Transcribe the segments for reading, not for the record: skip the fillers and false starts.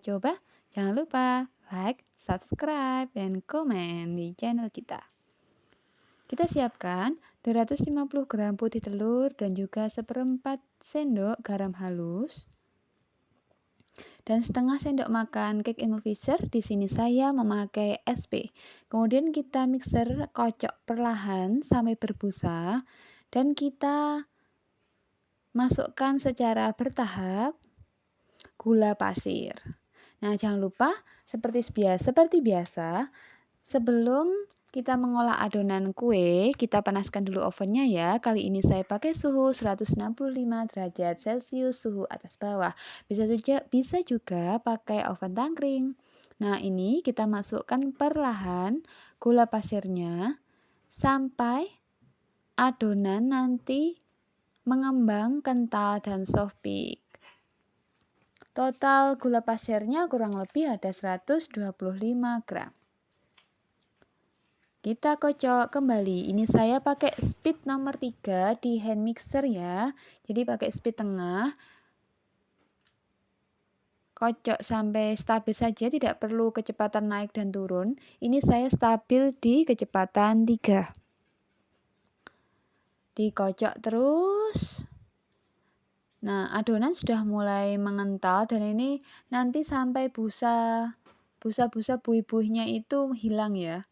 coba, jangan lupa like, subscribe, dan komen di channel kita. Kita siapkan 250 gram putih telur dan juga seperempat sendok garam halus dan setengah sendok makan cake emulsifier. Di sini saya memakai SP. Kemudian kita mixer, kocok perlahan sampai berbusa dan kita masukkan secara bertahap gula pasir. Nah, jangan lupa seperti biasa, sebelum kita mengolah adonan kue, kita panaskan dulu ovennya ya. Kali ini saya pakai suhu 165 derajat Celcius, suhu atas bawah. Bisa juga pakai oven tangkring. Nah, ini kita masukkan perlahan gula pasirnya sampai adonan nanti mengembang, kental, dan soft peak. Total gula pasirnya kurang lebih ada 125 gram. Kita kocok kembali. Ini saya pakai speed nomor 3 di hand mixer ya. Jadi pakai speed tengah. Kocok sampai stabil saja, tidak perlu kecepatan naik dan turun. Ini saya stabil di kecepatan 3. Dikocok terus. Nah, adonan sudah mulai mengental dan ini nanti sampai busa-busa buih-buihnya itu hilang ya.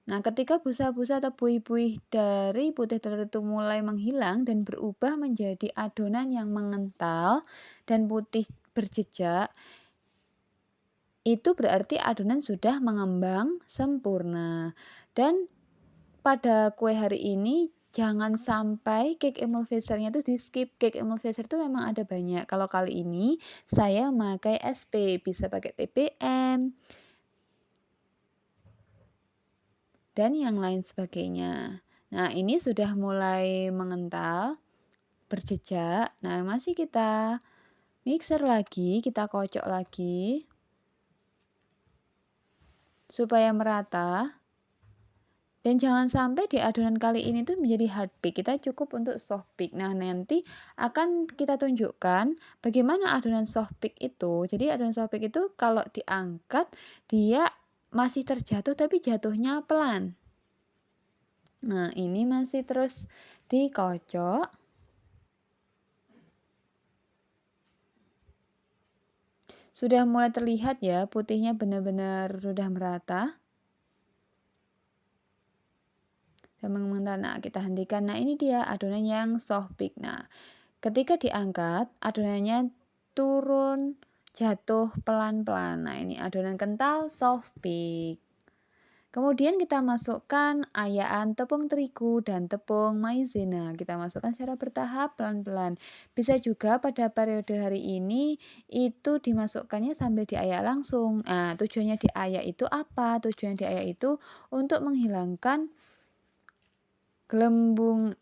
Nah, ketika busa-busa atau buih-buih dari putih telur itu mulai menghilang dan berubah menjadi adonan yang mengental dan putih berjejak, itu berarti adonan sudah mengembang sempurna. Dan pada kue hari ini jangan sampai cake emulsifier-nya itu di-skip. Cake emulsifier itu memang ada banyak. Kalau kali ini saya memakai SP, bisa pakai TPM dan yang lain sebagainya. Nah, ini sudah mulai mengental, berjejak. Nah, masih kita mixer lagi, kita kocok lagi supaya merata. Dan jangan sampai di adonan kali ini tuh menjadi hard bake, kita cukup untuk soft bake. Nah, nanti akan kita tunjukkan bagaimana adonan soft bake itu. Jadi adonan soft bake itu kalau diangkat dia masih terjatuh tapi jatuhnya pelan. Nah, ini masih terus dikocok. Sudah mulai terlihat ya, putihnya benar-benar sudah merata. Nah, kita hentikan. Nah, ini dia adonan yang soft bake. Nah, ketika diangkat, adonannya turun, jatuh pelan-pelan. Nah, ini adonan kental soft bake. Kemudian kita masukkan ayaan tepung terigu dan tepung maizena. Kita masukkan secara bertahap pelan-pelan. Bisa juga pada periode hari ini itu dimasukkannya sambil diayak langsung. Nah, tujuannya diayak itu apa? Tujuannya diayak itu untuk menghilangkan gelembung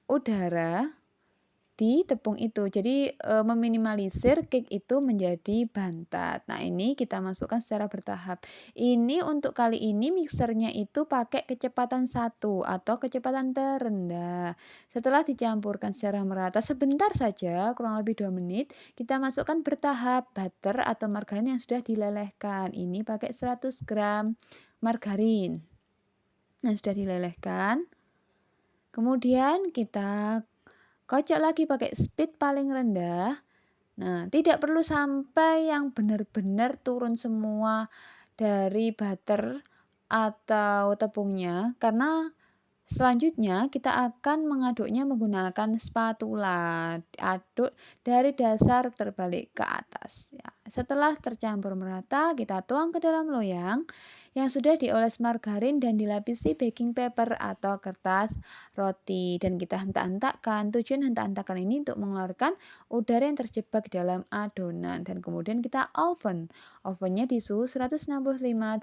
udara di tepung itu. Jadi meminimalisir cake itu menjadi bantat. Nah, ini kita masukkan secara bertahap. Ini untuk kali ini mixernya itu pakai kecepatan 1 atau kecepatan terendah. Setelah dicampurkan secara merata sebentar saja, kurang lebih 2 menit, kita masukkan bertahap butter atau margarin yang sudah dilelehkan. Ini pakai 100 gram margarin yang sudah dilelehkan. Kemudian kita kocok lagi pakai speed paling rendah. Nah, tidak perlu sampai yang benar-benar turun semua dari butter atau tepungnya, karena selanjutnya kita akan mengaduknya menggunakan spatula. Aduk dari dasar terbalik ke atas ya. Setelah tercampur merata, kita tuang ke dalam loyang yang sudah dioles margarin dan dilapisi baking paper atau kertas roti dan kita hentak-hentakkan. Tujuan hentak-hentakan ini untuk mengeluarkan udara yang terjebak dalam adonan dan kemudian kita ovennya di suhu 165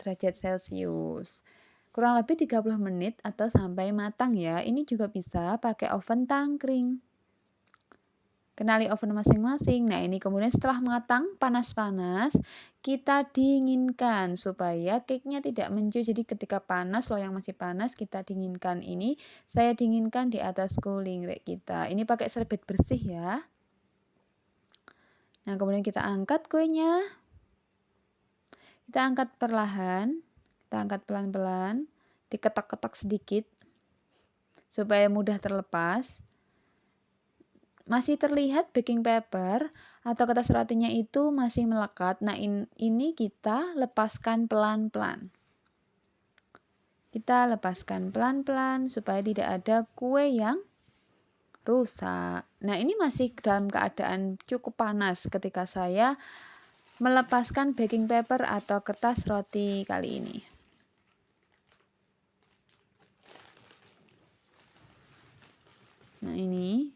derajat Celcius. Kurang lebih 30 menit atau sampai matang ya. Ini juga bisa pakai oven tangkring. Kenali oven masing-masing. Nah, ini kemudian setelah matang, panas-panas, kita dinginkan supaya cake-nya tidak mencuit. Jadi ketika panas, loyang masih panas, kita dinginkan. Ini saya dinginkan di atas cooling rack kita. Ini pakai serbet bersih ya. Nah, kemudian kita angkat kuenya. Kita angkat perlahan, kita angkat pelan-pelan, diketok-ketok sedikit supaya mudah terlepas. Masih terlihat baking paper atau kertas rotinya itu masih melekat. Nah, ini kita lepaskan pelan-pelan. Kita lepaskan pelan-pelan supaya tidak ada kue yang rusak. Nah, ini masih dalam keadaan cukup panas ketika saya melepaskan baking paper atau kertas roti kali ini. Nah, ini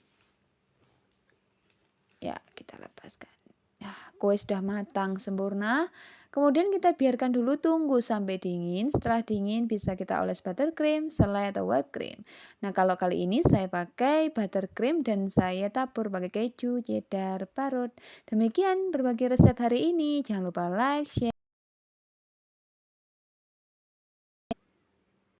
ya kita lepaskan. Nah, kue sudah matang sempurna. Kemudian kita biarkan dulu, tunggu sampai dingin. Setelah dingin bisa kita oles buttercream, selai atau whipped cream. Nah, kalau kali ini saya pakai buttercream dan saya tabur pakai keju, cheddar, parut. Demikian berbagi resep hari ini. Jangan lupa like, share.